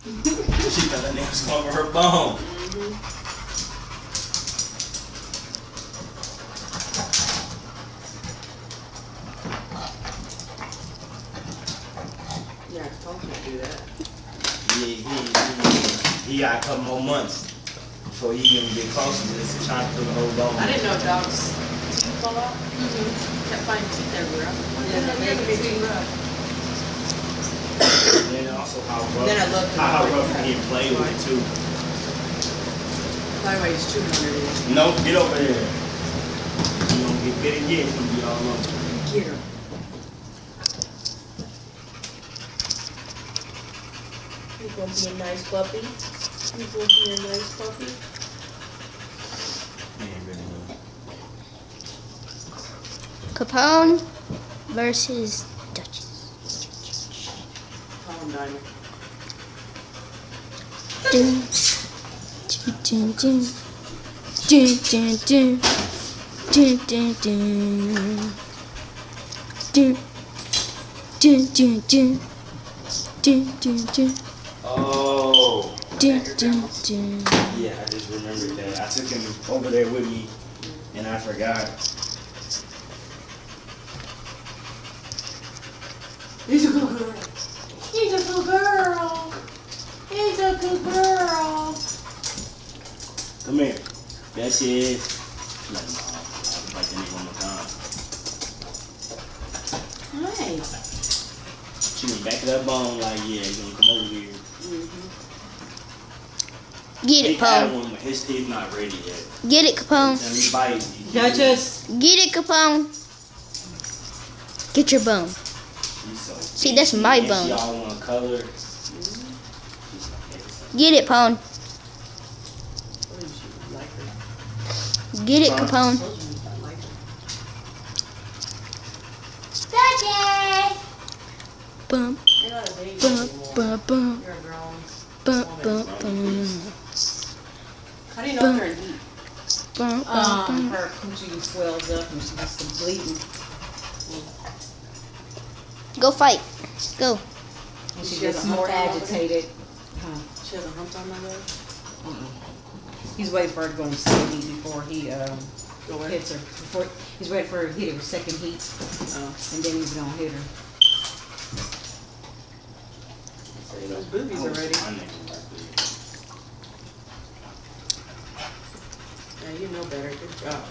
She thought that nigga was going for her bone. Yeah, Tom can't do that. He got a couple more months before he even get close to this and trying to put the whole bone. I didn't know dogs' teeth fall out. Kept finding teeth everywhere. Yeah, they make big teeth. And then also how rough, Then I looked and how I was rough like, he can play with it too. By the way, he's chewing under it. No, get over there. You gonna get bit again, it's gonna be all over. Get him. He's gonna be a nice puppy. He's gonna be a nice puppy. Man, really good. Capone versus Duchess. Call him Diamond. Dun, dun, dun, dun, dun, dun, dun, dun, dun, dun, dun, dun, dun, dun, dun. Oh. Dun, dun, dun. Yeah, I just remembered that. I took him over there with me and I forgot. He's a good girl. He's a good girl. He's a good girl. Come here. That's it. Let him off. I'll bite the nigga one more time. Nice. She went back to that bone like, yeah, you gonna come over here. Get He it, had Capone. one, but his teeth not ready yet. Get it, Capone. And he bites. Duchess. Get it, Capone. Get your bone. See, that's my bone. She all want color. Get it, Capone. Get it, Capone. Bum, bum, bum, bum, You're a grown bum, woman. bum, bum, How do you know if they're in heat? bum, bum. Her coochie swells up and she gets to bleeding. Go fight. Go. And she She gets has a more hump on over agitated. Huh. She has a hump on my leg. He's waiting for her to go and steady before he Go away. hits her. Before he's waiting for her to hit her second heat, Oh. and then he's gonna hit her. Those boobies are ready. Yeah, you know better. Good job.